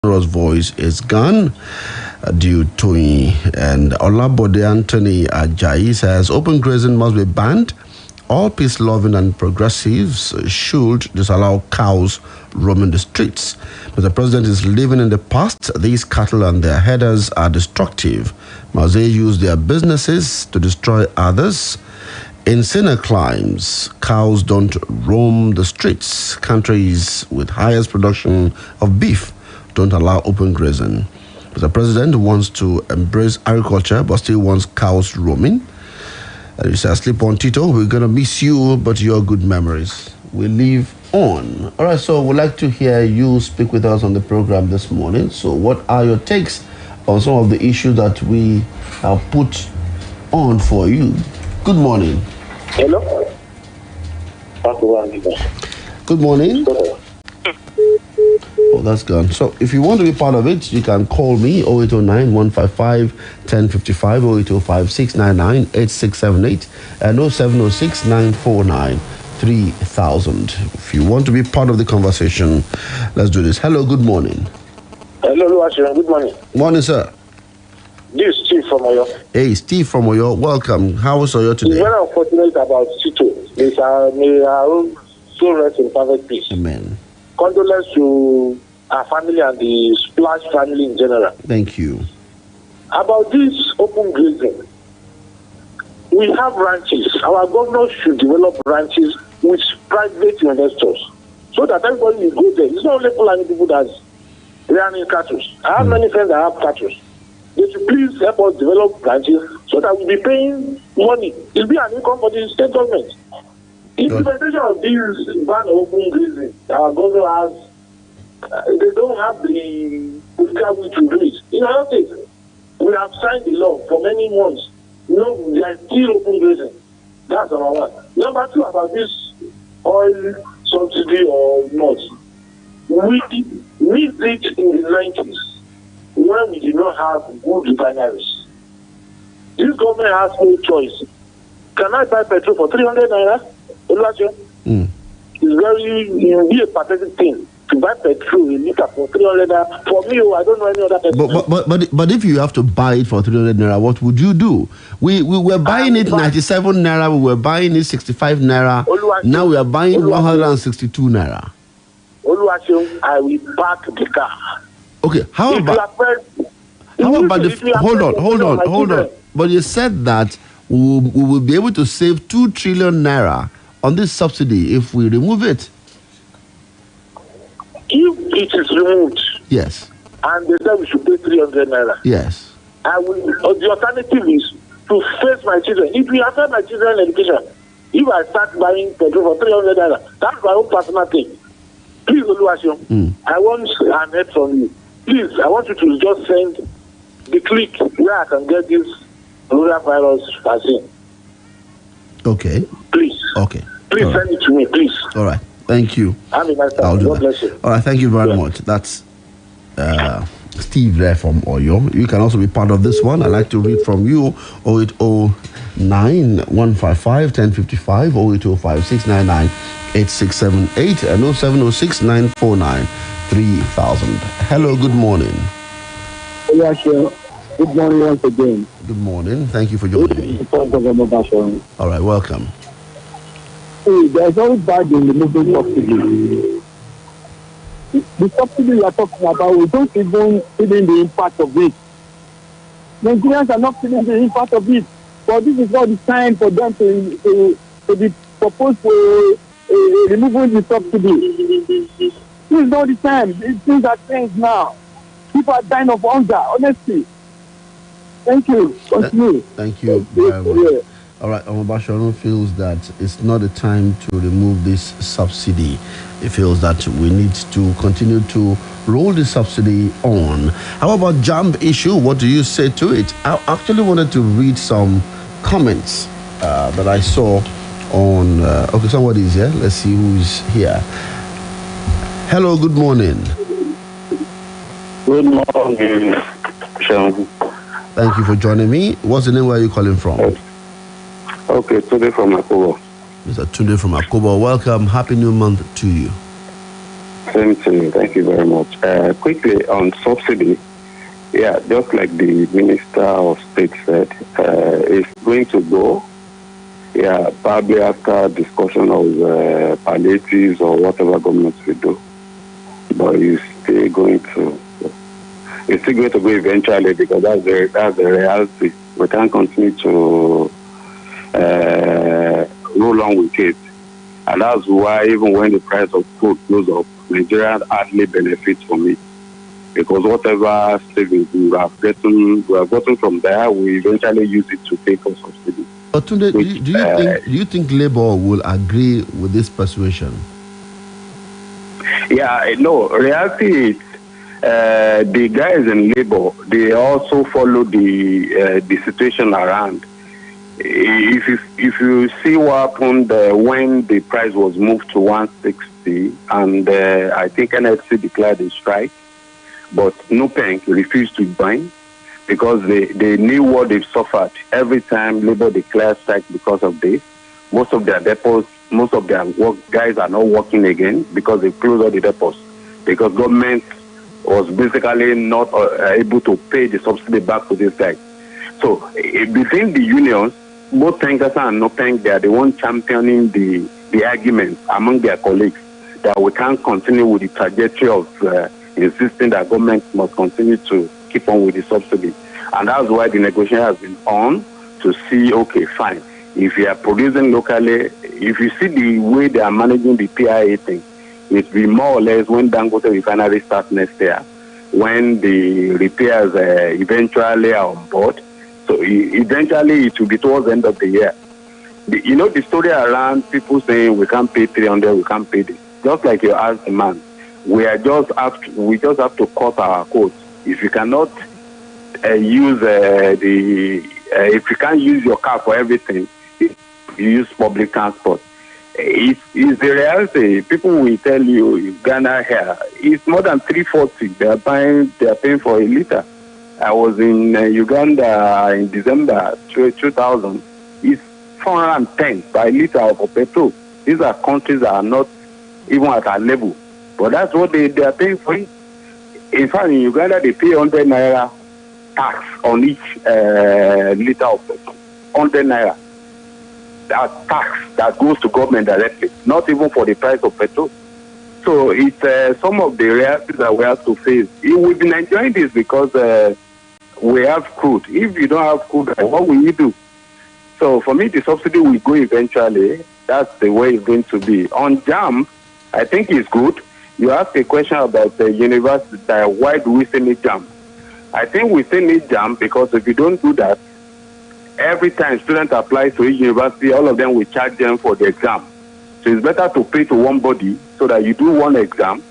voice is gone due to and Olabode Anthony Ajayi says open grazing must be banned. All peace-loving and progressives should disallow cows roaming the streets. But the president is living in the past. These cattle and their headers are destructive. Must they use their businesses to destroy others? In saner climes, cows don't roam the streets. Countries with highest production of beef don't allow open grazing. But the president wants to embrace agriculture but still wants cows roaming. He says, sleep on, Tito. We're going to miss you, but your good memories will live on. All right, so we'd like to hear you speak with us on the program this morning. So what are your takes on some of the issues that we have put on for you? Good morning. Hello. Good morning. Oh, that's gone. So if you want to be part of it, you can call me 0809 155 1055, 0805 699 8678, and 0706 949 3000. If you want to be part of the conversation, let's do this. Hello, good morning. Hello, Oluwaseun. Good morning. Morning, sir. This is Steve from Oyo. Hey, Steve from Oyo. Welcome. How is Oyo today? It's very unfortunate about Tito. May our own soul rest in perfect peace. Amen. Condolence to our family and the Splash family in general. Thank you. About this open grazing, we have ranches. Our governors should develop ranches with private investors so that everybody will go there. It's not only Fulani people that's running cattle. I have many friends that have cattle. They should please help us develop ranches so that we'll be paying money. It'll be an income for the state government. Implementation of this ban open grazing, our governor has, they don't have the political will to do it. In other things, we have signed the law for many months. No, they are still open grazing. That's number one. Number two, about this oil subsidy or not. We need it in the 90s when we did not have good refineries. This government has no choice. Can I buy petrol for 300 naira? It's be a pathetic thing to buy petrol in liter for 300 naira. For me, I don't know any other person. But if you have to buy it for 300 naira, what would you do? We were buying it 97 naira. We were buying it 65 naira. Now we are buying 162 naira. Oluwaseun, I will park the car. Okay, how about hold on. But you said that we will be able to save 2 trillion naira on this subsidy if we remove it. If it is removed, yes, and they said we should pay 300 naira, yes, I will. The alternative is to face my children. If we affect my children's education, if I start buying petrol for 300 naira, that's my own personal thing. Please, Oluwaseun, I want an help from you. Please, I want you to just send the click where I can get this coronavirus vaccine. Okay. Please. Okay. Please all send it to me, please. All right. Thank you. Have a nice time. I'll do God that. bless you. All right. Thank you very much. That's Steve there from Oyo. You can also be part of this one. I'd like to read from you 0809 155 1055, 0805 699 8678, and 0706 949 3000. Hello, good morning. Yes, sir. Good morning once again. Good morning. Thank you for joining me. All right, welcome. There's always bad in the moving subsidy. The subsidy we are talking about, we don't even feel the impact of it. Nigerians are not feeling the impact of it. But this is not the time for them to be proposed for removing the subsidy. This is not the time. Things are changed now. People are dying of hunger, honestly. Thank you. Continue. Thank you very much. All right, Omobasharon feels that it's not the time to remove this subsidy. He feels that we need to continue to roll the subsidy on. How about jump issue? What do you say to it? I actually wanted to read some comments that I saw on... okay, somebody is here. Let's see who's here. Hello, good morning. Good morning, Sean. Thank you for joining me. What's the name? Where are you calling from? Okay, Tunde from Akobo. Mr. Tunde from Akobo. Welcome. Happy New Month to you. Same to you. Thank you very much. Quickly on subsidy, yeah, just like the Minister of State said, it's going to go. Yeah, probably after discussion of palliatives or whatever government will do. But it's still going to go eventually because that's the reality. We can't continue to roll on with it. And that's why even when the price of food goes up, Nigerians hardly benefit from it. Because whatever savings we have gotten from there, we eventually use it to pay for subsidy. But Tunde, do you think Labour will agree with this persuasion? Yeah, no. Reality is, the guys in Labour, they also follow the situation around. If you see what happened when the price was moved to 160, and I think NFC declared a strike, but NUPENC refused to join because they knew what they've suffered every time Labour declares strike because of this. Most of their depots, most of their guys are not working again because they closed all the depots because government was basically not able to pay the subsidy back to these guys. So between the unions, both Tenkasa and NUPENC, they are the one championing the argument among their colleagues that we can't continue with the trajectory of insisting that government must continue to keep on with the subsidy. And that's why the negotiation has been on to see, okay, fine. If you are producing locally, if you see the way they are managing the PIA thing, it will be more or less when Dangote refinery starts next year, when the repairs eventually are on board. So eventually it will be towards the end of the year. The story around people saying we can't pay 300, we can't pay this. Just like you asked the man, we just have to cut our coats. If you cannot use if you can't use your car for everything, you use public transport. It's the reality. People will tell you Ghana here, it's more than 340. They are paying for a liter. I was in Uganda in December 2000. It's 410 by liter of petrol. These are countries that are not even at our level, but that's what they are paying for it. In fact, in Uganda, they pay 100 naira tax on each liter of petrol. 100 naira. That tax that goes to government directly, not even for the price of petrol. So it's some of the realities that we have to face. We've been enjoying this because we have crude. If you don't have crude, what will you do? So for me, the subsidy will go eventually. That's the way it's going to be. On JAM, I think it's good. You asked a question about the university. Why do we still need JAM? I think we still need JAM because if you don't do that, every time students apply to each university, all of them will charge them for the exam. So it's better to pay to one body so that you do one exam.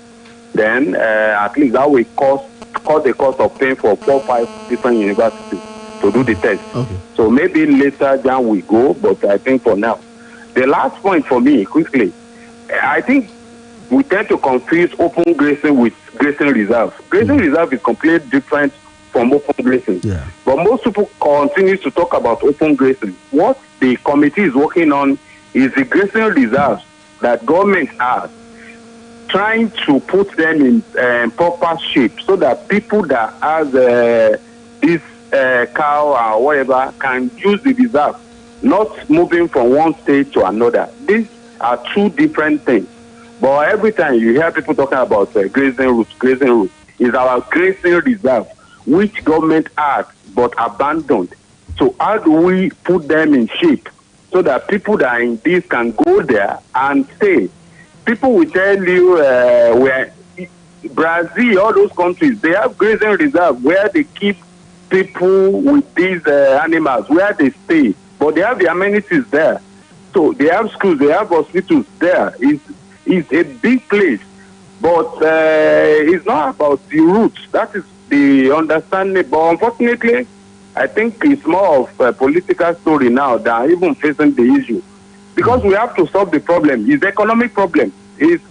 Then at least that will cut the cost of paying for 4 or 5 different universities to do the test. Okay. So maybe later JAM will go, but I think for now. The last point for me, quickly, I think we tend to confuse open grazing with grazing reserve. Grazing reserve is completely different from open grazing. Yeah. But most people continue to talk about open grazing. What the committee is working on is the grazing reserves that government has, trying to put them in proper shape so that people that have this cow or whatever can use the reserve, not moving from one state to another. These are two different things. But every time you hear people talking about grazing routes, is our grazing reserve, which government has but abandoned. So how do we put them in shape so that people that are in this can go there and stay? People will tell you where Brazil, all those countries, they have grazing reserve where they keep people with these animals, where they stay. But they have the amenities there. So they have schools, they have hospitals there. It's a big place. But it's not about the roots. That is the understanding. But unfortunately, I think it's more of a political story now than even facing the issue. Because we have to solve the problem. It's economic problem. It's,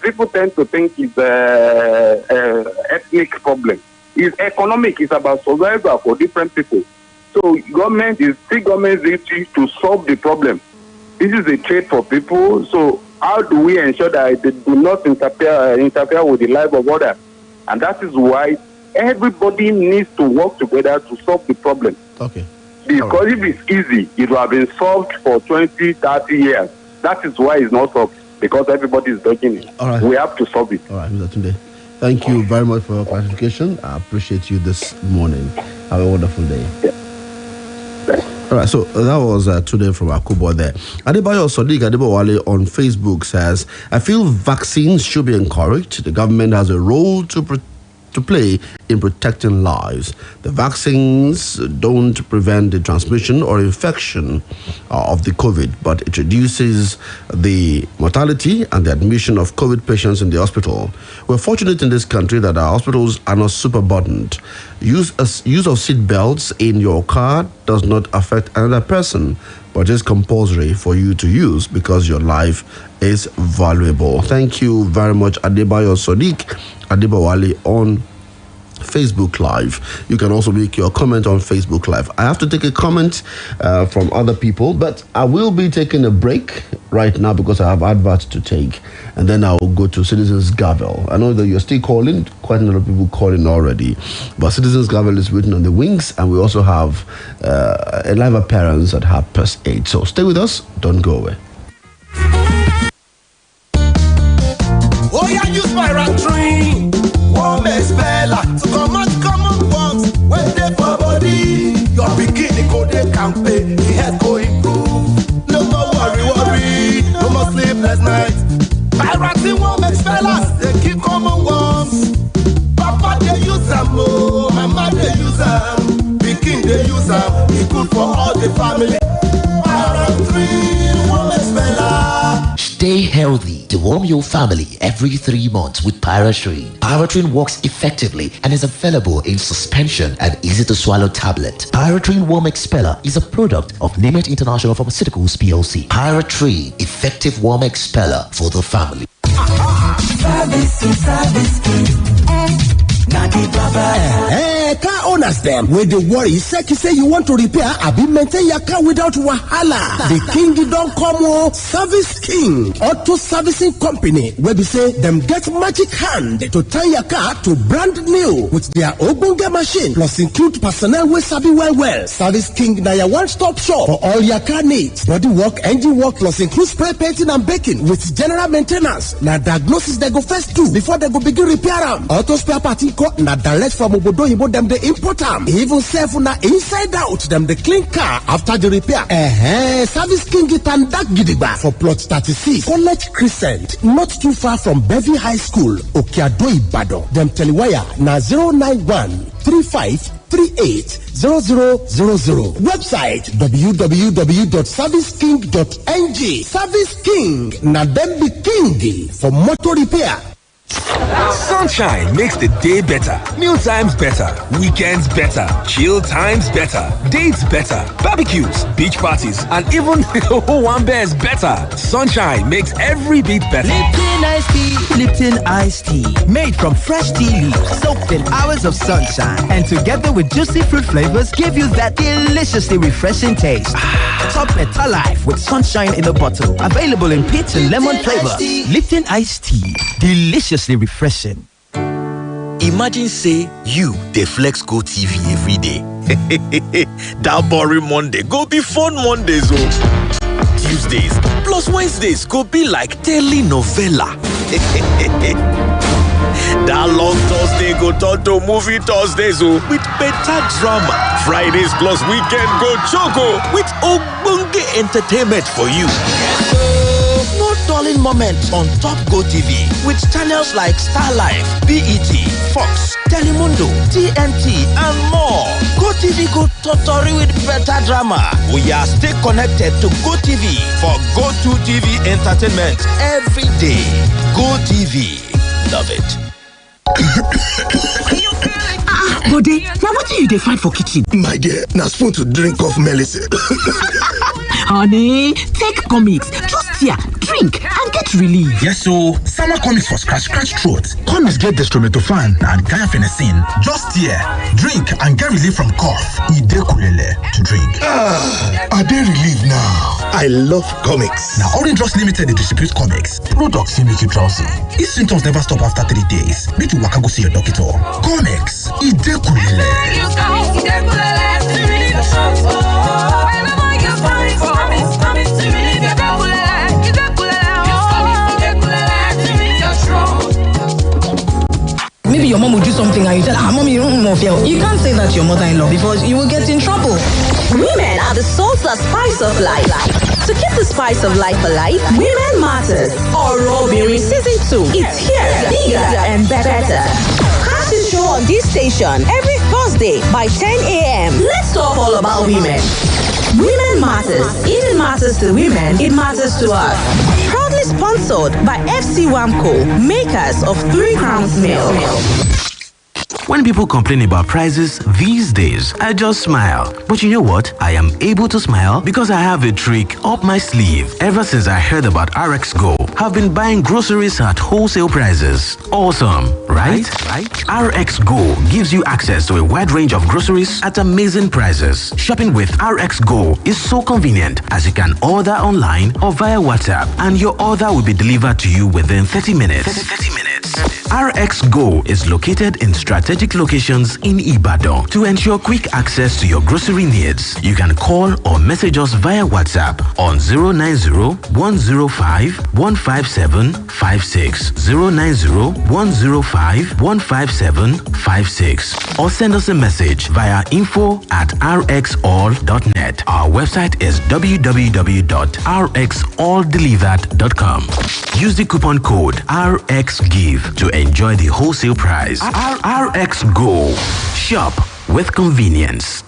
people tend to think it's ethnic problem. It's economic. It's about survival for different people. So government's duty to solve the problem. This is a trade for people. So how do we ensure that they do not interfere with the life of others? And that is why everybody needs to work together to solve the problem. Okay. Because if it's easy, it will have been solved for 20, 30 years. That is why it's not solved, because everybody is dodging it. All right. We have to solve it. All right, Mr. Tunde. Thank you very much for your clarification. I appreciate you this morning. Have a wonderful day. Yeah. All right, so that was today from Akubo there. Adebayo Sadiq Adebowale on Facebook says, I feel vaccines should be encouraged. The government has a role to play in protecting lives. The vaccines don't prevent the transmission or infection of the COVID, but it reduces the mortality and the admission of COVID patients in the hospital. We're fortunate in this country that our hospitals are not super burdened. Use of seat belts in your car does not affect another person, but is compulsory for you to use because your life is valuable. Thank you very much, Adebayo Sadiq Adebowale on Facebook Live. You can also make your comment on Facebook Live. I have to take a comment from other people, but I will be taking a break right now because I have adverts to take, and then I will go to Citizens Gavel. I know that you're still calling, quite a lot of people calling already, but Citizens Gavel is written on the wings, and we also have a live appearance at 8:30. So stay with us, don't go away. Oh yeah, use my train. Warm expella to common works when they for body. Your bikini go they campaign, the head go improve. No more worry, no more sleepless nights. Pirating warm expellas, they keep common worms. Papa they use them, oh, mama they use them, bikin they use them. It good for all the family. Pirating warm expella. Stay healthy to warm your family every 3 months with Pyratrine. Pyratrine works effectively and is available in suspension and easy-to-swallow tablet. Pyratrine Warm Expeller is a product of Nimet International Pharmaceuticals PLC. Pyratrine, effective warm expeller for the family. Car owners them with the worry say you want to repair abi maintain your car without wahala. The king don't come o. Service King Auto Servicing Company where we say them get magic hand to turn your car to brand new with their ogbonge machine plus include personnel wey sabi well. Service King na your one-stop shop for all your car needs. Body work, engine work plus include spray painting and baking with general maintenance. Na diagnosis they go first do before they go begin repair am. Auto spare part na direct from Obodo Yibo them they import am. Even self na inside out them they clean car after the repair. Service King it and that gidigba for plot 36 College Crescent, not too far from Bevy High School, Okeado Ibadan. Them telewire na 091-3538-0000. Website www.serviceking.ng. Service King na them be king for motor repair. Sunshine makes the day better, meal times better, weekends better, chill times better, dates better, barbecues, beach parties, and even one bears better. Sunshine makes every bit better. Lipton iced tea, made from fresh tea leaves, soaked in hours of sunshine, and together with juicy fruit flavors, give you that deliciously refreshing taste. Top better life with sunshine in a bottle, available in peach and lemon flavor. Lipton iced tea, deliciously refreshing. Imagine say you dey flex go TV every day. That boring Monday go be fun Mondays oh. Tuesdays plus Wednesdays go be like telenovela. That long Thursday go turn to movie Thursdays oh, with better drama. Fridays plus weekend go choco with ogbonge entertainment for you. No dulling moments on Top Go TV with channels like Star Life, BET, Fox, Telemundo, TNT, and more. Go TV go totally with better drama. We are stay connected to Go TV for Go to TV entertainment every day. Go TV, love it. Bode, now what do you dey find for kitchen? My dear, na spoon to drink off medicine. Honey, take comics, just here, drink, and get What relief? Yes, so summer comics for scratch throat. Comics get dextromethorphan and guaifenesin. Just here, drink and get relief from cough. Idekulele to drink. Are they relief now? I love comics. Now, Orange Drops Limited, they distribute comics. Products will make you drowsy. If symptoms never stop after 3 days, make you waka go see your doctor. Comics, Idekulele. Maybe your mom will do something and you tell her, mommy, you don't know feel. You can't say that to your mother-in-law because you will get in trouble. Women are the salt and spice of life. To keep the spice of life alive, Women Matters. Orobiri Season 2. It's here, bigger and better. Catch the show on this station every Thursday by 10 a.m. Let's talk all about women. Women Matters. If it matters to women, it matters to us. Proudly sponsored by FC Wamco, makers of 3 Crowns Milk. When people complain about prices these days, I just smile. But you know what? I am able to smile because I have a trick up my sleeve. Ever since I heard about RX Go, I've been buying groceries at wholesale prices. Awesome, right? RX Go gives you access to a wide range of groceries at amazing prices. Shopping with RX Go is so convenient as you can order online or via WhatsApp and your order will be delivered to you within 30 minutes. RX Go is located in strategic locations in Ibadan. To ensure quick access to your grocery needs, you can call or message us via WhatsApp on 090-105-15756, 090-105-15756, or send us a message via info@rxall.net. Our website is www.rxalldelivered.com. Use the coupon code RXGIVE to enjoy the wholesale price. RX Go. Shop with convenience.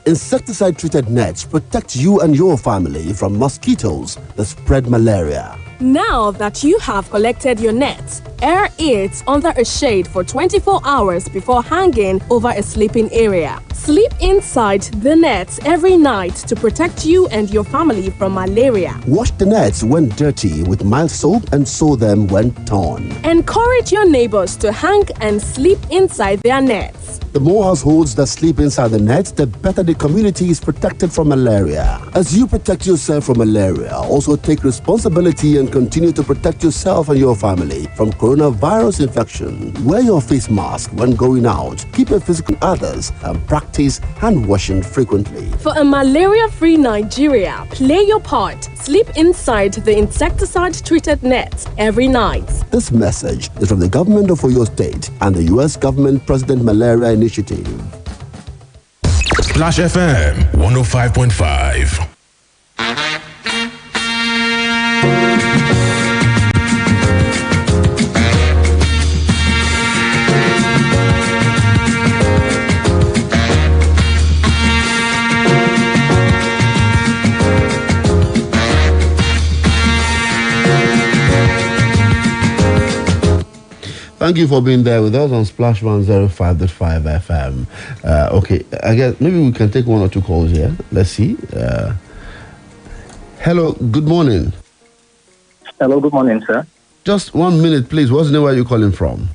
Insecticide-treated nets protect you and your family from mosquitoes that spread malaria. Now that you have collected your nets, air it under a shade for 24 hours before hanging over a sleeping area. Sleep inside the nets every night to protect you and your family from malaria. Wash the nets when dirty with mild soap and sew them when torn. Encourage your neighbors to hang and sleep inside their nets. The more households that sleep inside the nets, the better the community is protected from malaria. As you protect yourself from malaria, also take responsibility and continue to protect yourself and your family from coronavirus infection. Wear your face mask when going out, keep a physical with others, and practice hand washing frequently. For a malaria-free Nigeria, play your part. Sleep inside the insecticide-treated nets every night. This message is from the government of Oyo State and the U.S. Government President Malaria Initiative. Splash FM 105.5. Thank you for being there with us on Splash 105.5 FM. Okay, I guess maybe we can take one or two calls here. Let's see. Hello, good morning. Hello, good morning, sir. Just 1 minute, please. What's the name? Where are you calling from?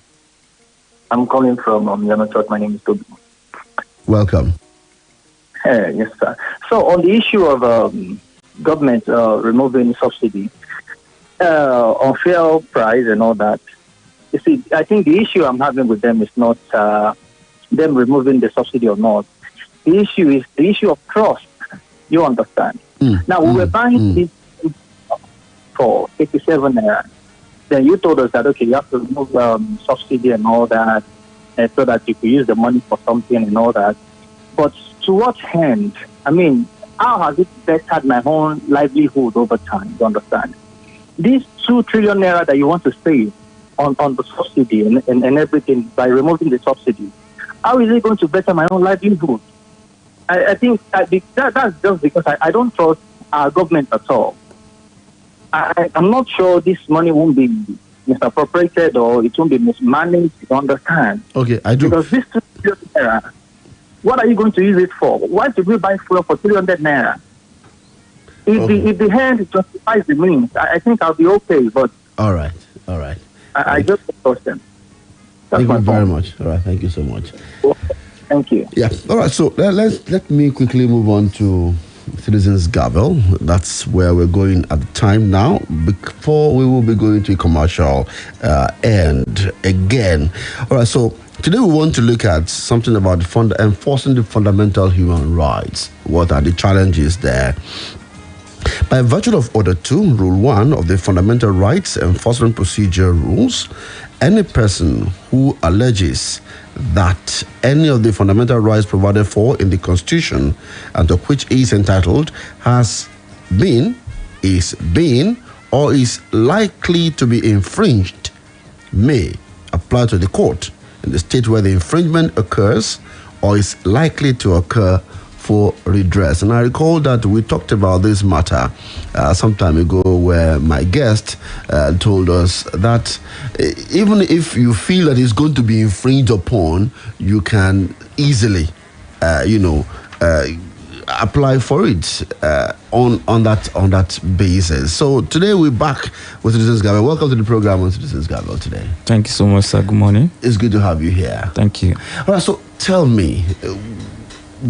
I'm calling from Yanachot. My name is Toby. Welcome. Yes, sir. So on the issue of government removing subsidy, unfair price and all that, you see, I think the issue I'm having with them is not them removing the subsidy or not. The issue is the issue of trust. You understand? Now, we were buying this for 87 naira. Then you told us that, okay, you have to remove subsidy and all that, so that you could use the money for something and all that. But to what end? I mean, how has it bettered my own livelihood over time? You understand? These 2 trillion naira that you want to save on the subsidy and everything by removing the subsidy, how is it going to better my own livelihood? I think that's just because I don't trust our government at all. I'm not sure this money won't be misappropriated or it won't be mismanaged. You understand? Okay, I do. Because this 2 trillion naira, what are you going to use it for? Why should we buy fuel for 300 naira? If the hand justifies the means, I think I'll be okay. But all right. I just trust them. Thank you very much. All right, thank you so much. Thank you. Yeah. All right. So let me quickly move on to Citizens Gavel. That's where we're going at the time now. Before we will be going to a commercial end again. All right. So today we want to look at something about enforcing the fundamental human rights. What are the challenges there? By virtue of Order 2, Rule 1 of the Fundamental Rights Enforcement Procedure Rules, any person who alleges that any of the fundamental rights provided for in the Constitution and to which he is entitled has been, is being, or is likely to be infringed may apply to the court in the state where the infringement occurs or is likely to occur for redress. And I recall that we talked about this matter some time ago, where my guest told us that even if you feel that it's going to be infringed upon, you can easily, apply for it on that basis. So today we're back with Citizens Gavel. Welcome to the program on Citizens Gavel today. Thank you so much, sir. Good morning. It's good to have you here. Thank you. All right, so tell me,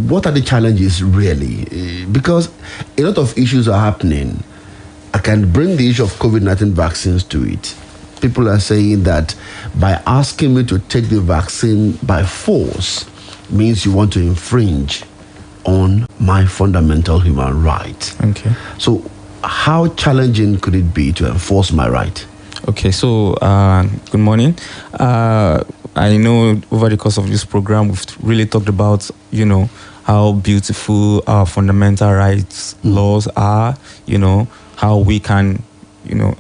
what are the challenges really? Because a lot of issues are happening. I can bring the issue of COVID-19 vaccines to it. People are saying that by asking me to take the vaccine by force means you want to infringe on my fundamental human right. Okay. So how challenging could it be to enforce my right? Okay, so good morning. I know over the course of this program, we've really talked about, how beautiful our fundamental rights laws are, how we can,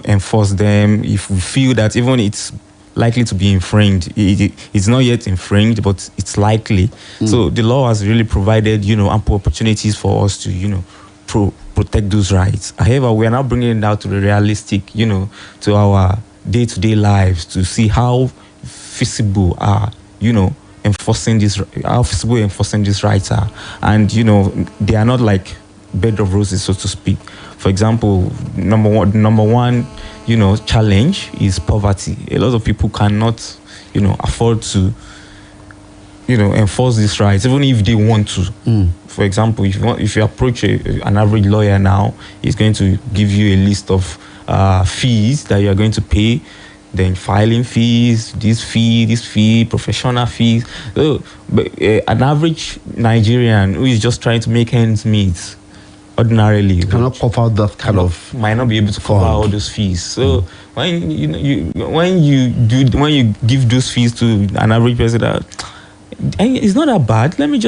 enforce them if we feel that even it's likely to be infringed. It's not yet infringed, but it's likely. So the law has really provided, ample opportunities for us to, protect those rights. However, we are now bringing it down to the realistic, to our day-to-day lives to see how feasible are, enforcing these rights are. And, they are not like bed of roses, so to speak. For example, number one, challenge is poverty. A lot of people cannot, afford to, enforce these rights, even if they want to. For example, if you approach an average lawyer now, he's going to give you a list of fees that you are going to pay, then filing fees, this fee, professional fees. So, but an average Nigerian who is just trying to make ends meet, ordinarily cannot cover that kind of might not be able to cover all those fees. So when you give those fees to an average person, it's not that bad. Let me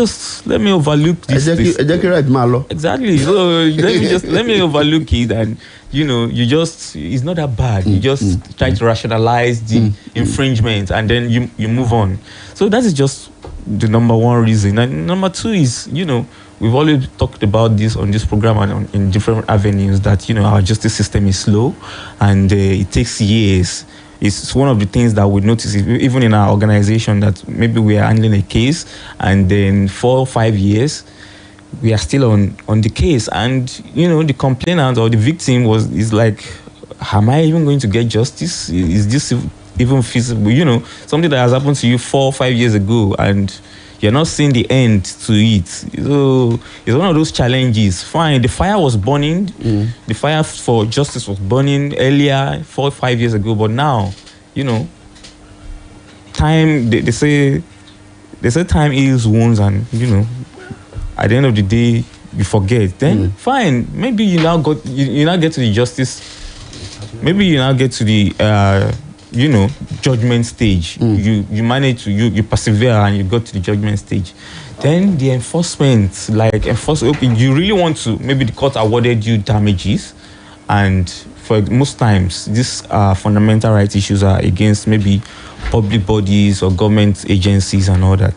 overlook this. Exactly. So let me overlook it, and it's not that bad. You just try to rationalize the infringement, and then you move on. So that is just the number one reason. And number two is, we've always talked about this on this program and in different avenues that, our justice system is slow and it takes years. It's one of the things that we notice, even in our organization, that maybe we are handling a case and then 4 or 5 years, we are still on the case. And, the complainant or the victim is like, am I even going to get justice? Is this even feasible? Something that has happened to you 4 or 5 years ago and you're not seeing the end to it. So it's one of those challenges. Fine, the fire was burning. The fire for justice was burning earlier, 4 or 5 years ago. But now, time, they say time heals wounds, and, at the end of the day, you forget. Then, fine, maybe you now get to the justice. Maybe you now get to the, judgment stage. You manage to, you persevere and you got to the judgment stage. Then the enforcement, you really want to, maybe the court awarded you damages, and for most times, these fundamental rights issues are against maybe public bodies or government agencies and all that.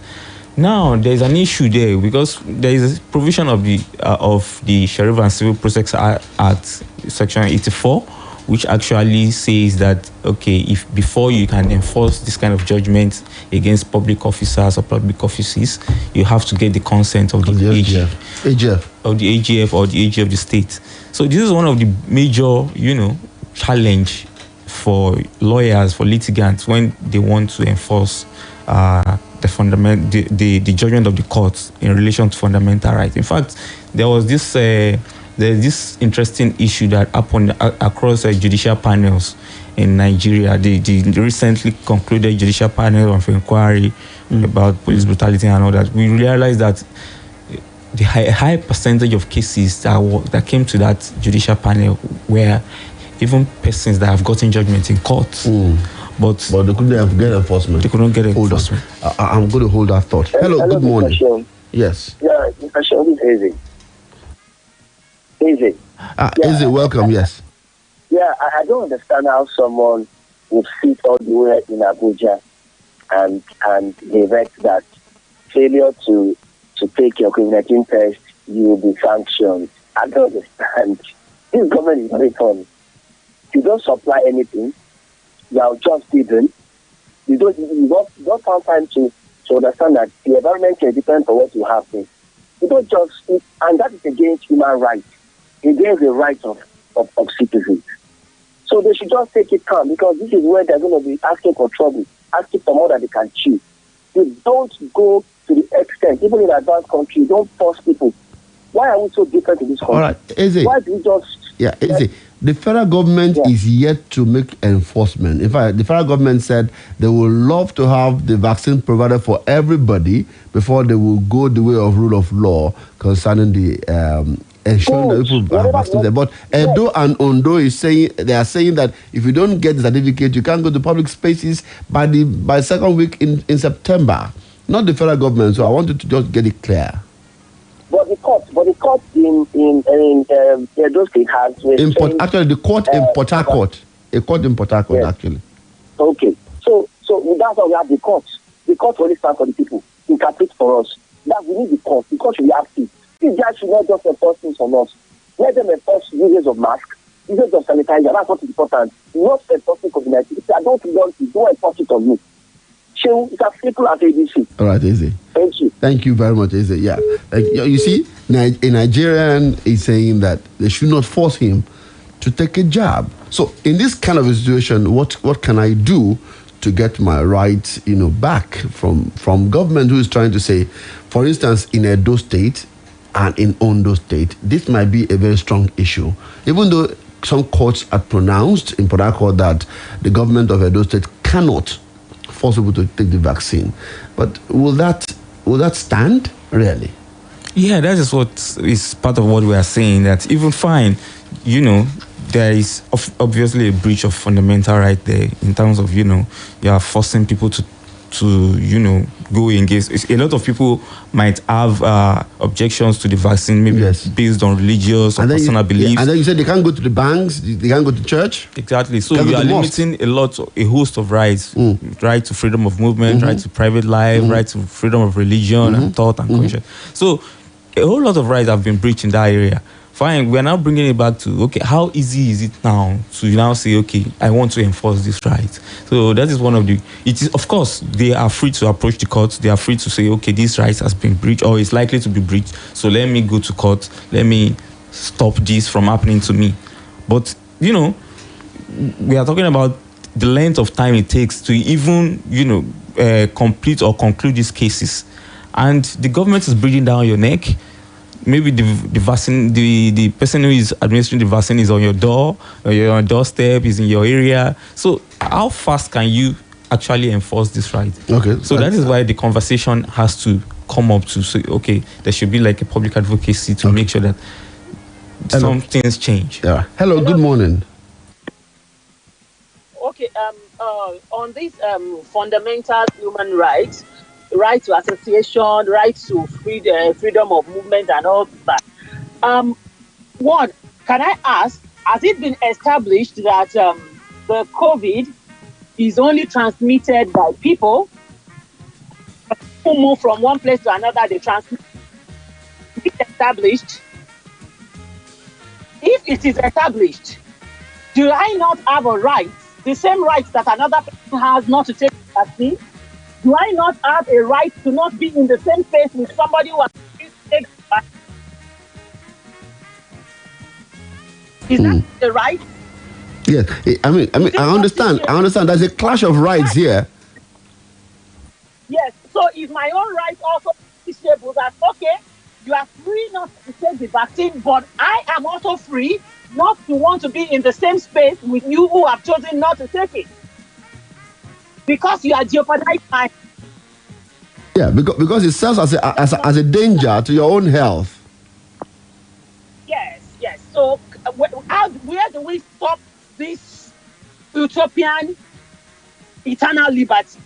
Now, there's an issue there because there is a provision of the Sheriff and Civil Process Act, Section 84, which actually says that, okay, if before you can enforce this kind of judgment against public officers or public offices, you have to get the consent of the AGF. Of the AGF or the AG of the state. So this is one of the major, challenge for lawyers, for litigants, when they want to enforce the judgment of the courts in relation to fundamental rights. In fact, there was this interesting issue that happened across judicial panels in Nigeria. The recently concluded judicial panel of inquiry about police brutality and all that. We realized that the high percentage of cases that came to that judicial panel were even persons that have gotten judgment in court. But they couldn't get enforcement. They couldn't get enforcement. I'm going to hold that thought. Hello, good morning. Question. Yes. Yeah, question is easy. Easy. Easy, welcome, yes. Yeah, I don't understand how someone would sit all the way in Abuja and direct that failure to take your COVID-19 test, you will be sanctioned. I don't understand. This government is very funny. You don't supply anything. You are just given. You don't have time to understand that the environment can depend on what you have there. You don't just, and that is against human rights, against the rights of citizens. So they should just take it calm, because this is where they're going to be asking for trouble, asking for more than they can chew. You don't go to the extent, even in advanced country, you don't force people. Why are we so different in this country? All right, Eze. Why do we just... Yeah, Eze. The federal government is yet to make enforcement. In fact, the federal government said they would love to have the vaccine provided for everybody before they will go the way of rule of law concerning the ensuring that people are vaccinated. But Edo and Ondo are saying that if you don't get the certificate, you can't go to public spaces by second week in September. Not the federal government. So I wanted to just get it clear. But the court in Edo State has... Actually, the court in Port Harcourt. A court in Port Harcourt, actually. Okay. So that's why we have the court. The court only stands for the people. Interpret for us. That we need the court. The court should be active. These guys should not just enforce things on us. Let them enforce uses of masks, uses of sanitizer. That's what is important. Not enforcing COVID-19. If I don't want it, don't enforce it on me. So it's as simple as ABC. All right, Eze. Thank you. Thank you very much, Eze. Yeah. You see, a Nigerian is saying that they should not force him to take a jab. So in this kind of a situation, what can I do to get my rights, back from government who is trying to say, for instance, in Edo State and in Ondo State, this might be a very strong issue. Even though some courts are pronounced in Port Harcourt that the government of Edo State cannot force people to take the vaccine. But will that stand, really? Yeah, that is what is part of what we are saying, that even fine, there is obviously a breach of fundamental right there in terms of, you are forcing people to go against. A lot of people might have objections to the vaccine, maybe based on religious or personal beliefs. And then you said they can't go to the banks, they can't go to church. Exactly. So you are limiting a host of rights: right to freedom of movement, right to private life, right to freedom of religion and thought and conscience. So a whole lot of rights have been breached in that area. Fine, we are now bringing it back to, okay, how easy is it now to now say, okay, I want to enforce this right? So that is one of it is, of course, they are free to approach the court. They are free to say, okay, this right has been breached or is likely to be breached. So let me go to court. Let me stop this from happening to me. But, we are talking about the length of time it takes to even, complete or conclude these cases. And the government is breathing down your neck. Maybe the vaccine, the person who is administering the vaccine is on your door, or your doorstep, is in your area. So how fast can you actually enforce this right? Okay. So that is why the conversation has to come up to say, okay, there should be like a public advocacy to make sure that some things change. Yeah. Hello, good morning. Okay, on this fundamental human rights, right to association, right to freedom of movement and all that. One, can I ask, has it been established that the COVID is only transmitted by people who move from one place to another? They transmit. Is it established? If it is established, Do I not have a right, the same rights that another person has not to take the vaccine? Do I not have a right to not be in the same space with somebody who has to take the vaccine? Is that the right? Yes, I mean, I understand. There's a clash of rights here. Yes. So is my own right also disabled? That okay? You are free not to take the vaccine, but I am also free not to want to be in the same space with you who have chosen not to take it because you are jeopardizing my. Yeah, because it serves as a danger to your own health. Yes. So where do we stop this utopian eternal liberty?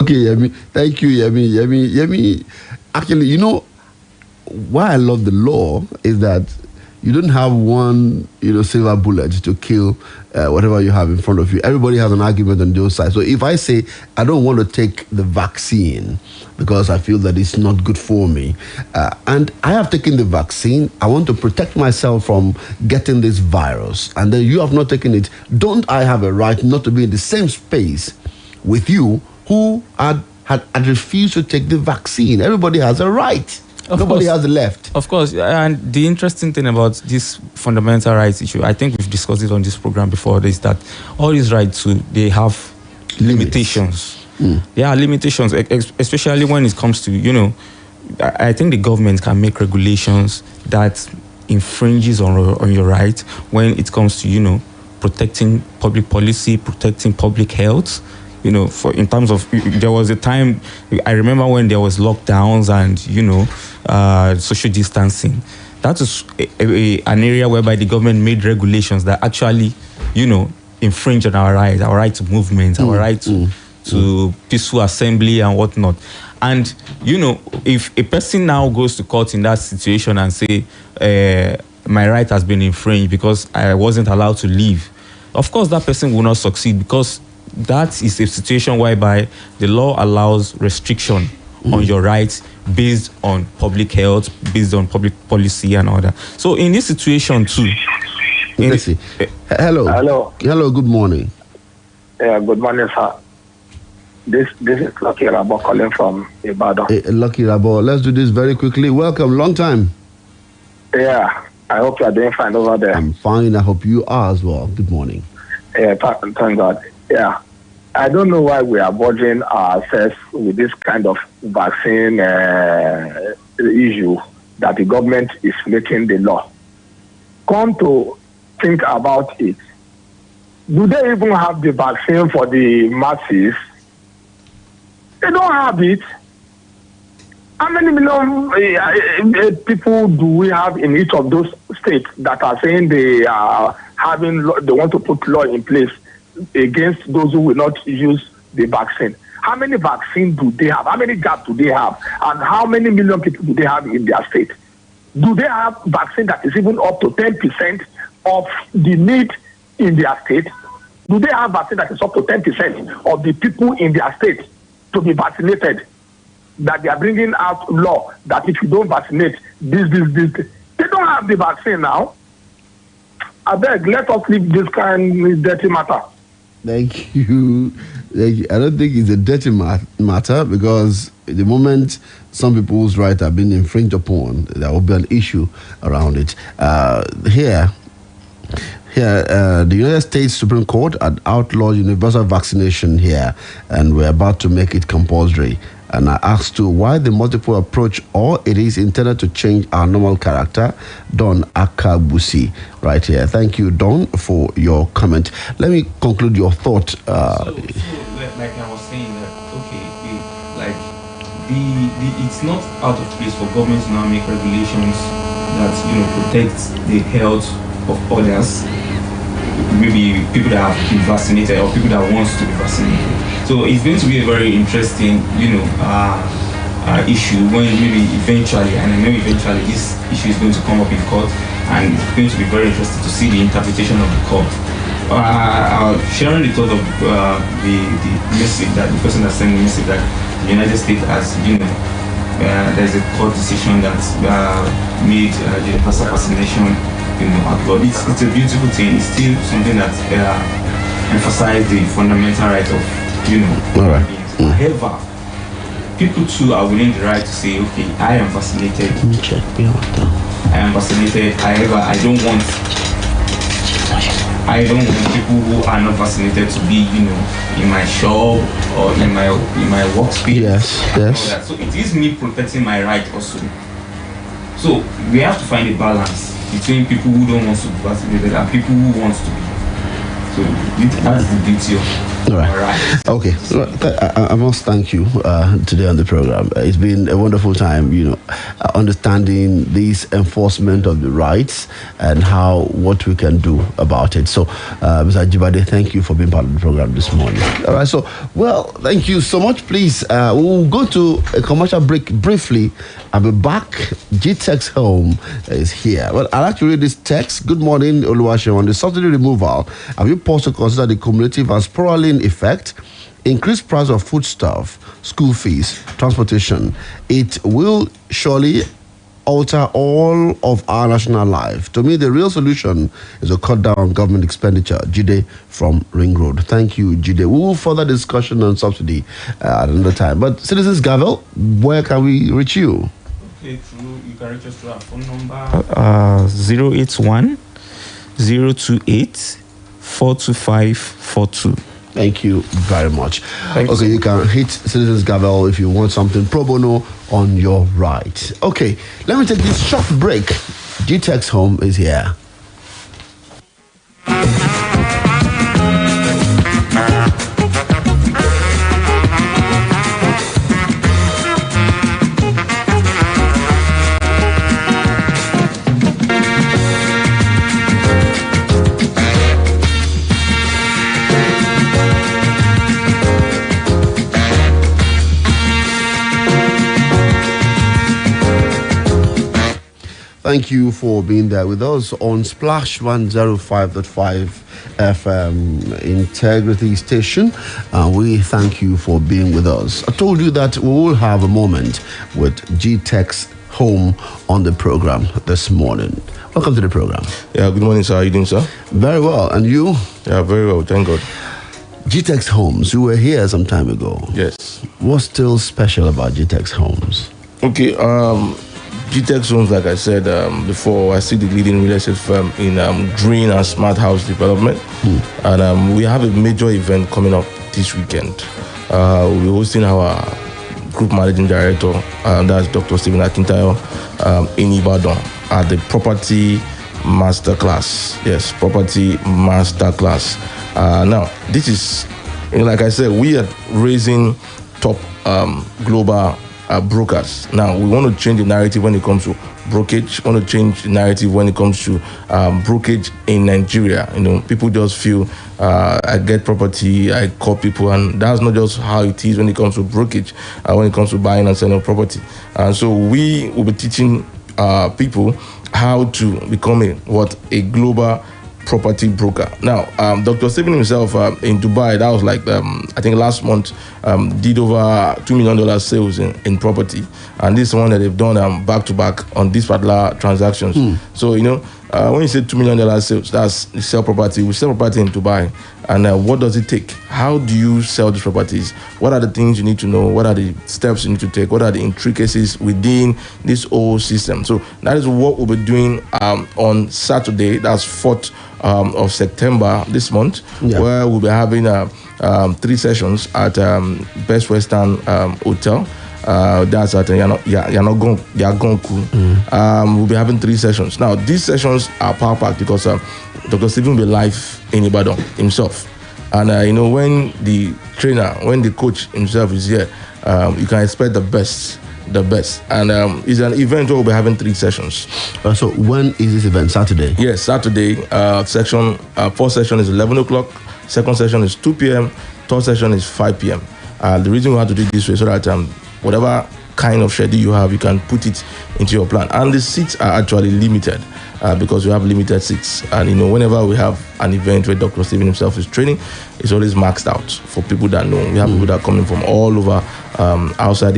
Okay, Yemi. Thank you, Yemi. Actually, you know why I love the law is that you don't have one, silver bullet to kill whatever you have in front of you. Everybody has an argument on those sides. So if I say I don't want to take the vaccine because I feel that it's not good for me, and I have taken the vaccine, I want to protect myself from getting this virus, and then you have not taken it, don't I have a right not to be in the same space with you who had refused to take the vaccine? Everybody has a right. Nobody has left. Of course. And the interesting thing about this fundamental rights issue, I think we've discussed it on this program before, is that all these rights, they have limitations. There are limitations, especially when it comes to, I think the government can make regulations that infringes on your right when it comes to, protecting public policy, protecting public health. In terms of, there was a time, I remember when there was lockdowns and, social distancing. That is an area whereby the government made regulations that actually, infringe on our right to movement, our right to peaceful assembly and whatnot. And, if a person now goes to court in that situation and say, my right has been infringed because I wasn't allowed to leave, of course that person will not succeed, because that is a situation whereby the law allows restriction on your rights based on public health, based on public policy and all that. So in this situation too. Let's see. Hello, good morning. Yeah, good morning, sir. This is Lucky Rabo calling from Ibadan. Lucky Rabo, let's do this very quickly. Welcome, long time. Yeah, I hope you are doing fine over there. I'm fine, I hope you are as well. Good morning. Yeah, thank God. Yeah, I don't know why we are bothering ourselves with this kind of vaccine issue that the government is making the law. Come to think about it, do they even have the vaccine for the masses? They don't have it. How many million people do we have in each of those states that are saying they want to put law in place against those who will not use the vaccine? How many vaccines do they have? How many gaps do they have? And how many million people do they have in their state? Do they have vaccine that is even up to 10% of the need in their state? Do they have vaccine that is up to 10% of the people in their state to be vaccinated? That they are bringing out law that if you don't vaccinate, this. They don't have the vaccine now. I beg, let us leave this kind of dirty matter. Thank you. I don't think it's a dirty matter, because the moment some people's rights are being infringed upon, there will be an issue around it. Here, the United States Supreme Court had outlawed universal vaccination here, and we're about to make it compulsory. And I asked too, why the multiple approach, or it is intended to change our normal character? Don Akabusi, right here. Thank you, Don, for your comment. Let me conclude your thought. So like I was saying, that it's not out of place for government to now make regulations that protect the health of others. Maybe people that have been vaccinated or people that want to be vaccinated. So it's going to be a very interesting, issue when maybe eventually, and I know eventually this issue is going to come up in court, and it's going to be very interesting to see the interpretation of the court. Sharing the thought of the message that the person that sent the message that the United States has, there's a court decision that made the universal vaccination applaud. It's a beautiful thing. It's still something that emphasizes the fundamental right of, all right. However, people too are willing the right to say, okay, I am vaccinated. Let me check. I am vaccinated. However, I don't want people who are not vaccinated to be, in my shop or in my workspace. Yes. So it is me protecting my right also. So we have to find a balance between people who don't want to be vaccinated and people who want to be. So that's the beauty of. All right. Okay. So, I must thank you today on the program. It's been a wonderful time, understanding this enforcement of the rights and what we can do about it. So, Mr. Ajibade, thank you for being part of the program this morning. All right. So, thank you so much. Please, we'll go to a commercial break briefly. I'll be back. GTEX Home is here. Well, I'd like to read this text. Good morning, Oluwaseun. On the subsidy removal, have you paused to consider the cumulative and spiraling effect? Increased price of foodstuff, school fees, transportation. It will surely alter all of our national life. To me, the real solution is to cut down on government expenditure. Jide from Ring Road. Thank you, Jide. We will further discussion on subsidy at another time. But Citizens Gavel, where can we reach you? Okay, you can reach us through our phone number 081 028 42542. Thank you very much. Okay, you can hit Citizens Gavel if you want something pro bono on your right. Okay, let me take this short break. GTEX Home is here. Thank you for being there with us on Splash 105.5 FM Integrity Station. We thank you for being with us. I told you that we will have a moment with GTEX Home on the program this morning. Welcome to the program. Yeah, good morning, sir. How are you doing, sir? Very well. And you? Yeah, very well. Thank God. GTEX Homes, you were here some time ago. Yes. What's still special about GTEX Homes? Okay, GTEX Homes, like I said before, I see the leading real estate firm in green and smart house development. And we have a major event coming up this weekend. We'll be hosting our group managing director, that's Dr. Oluwaseun Akinola, in Ibadan at the Property Masterclass. Yes, Property Masterclass. Now, this is, like I said, we are raising top global brokers. Now, we want to change the narrative when it comes to brokerage. We want to change the narrative when it comes to brokerage in Nigeria. People just feel I get property, I call people, and that's not just how it is when it comes to brokerage, when it comes to buying and selling property. And so we will be teaching people how to become a global property broker. Now, Dr. Stephen himself in Dubai, that was like, I think last month, did over $2 million sales in property. And this is one that they've done back to back on these particular transactions. So, when you say $2 million sales, that's you sell property. We sell property in Dubai. And what does it take? How do you sell these properties? What are the things you need to know? What are the steps you need to take? What are the intricacies within this whole system? So that is what we'll be doing on Saturday. That's 4th of September this month, where we'll be having 3 sessions at Best Western Hotel. That's at Yagonku. We'll be having 3 sessions. Now, these sessions are power-packed because Dr. Stephen will be live in Ibadan himself. And, when the trainer, when the coach himself is here, you can expect the best. And it's an event where we'll be having 3 sessions. So when is this event? Saturday? Yes, Saturday. First session is 11 o'clock. Second session is 2 p.m. Third session is 5 p.m. The reason we have to do it this way so that whatever kind of schedule you have, you can put it into your plan. And the seats are actually limited because we have limited seats. And whenever we have an event where Dr. Stephen himself is training, it's always maxed out for people that know. We have people that are coming from all over outside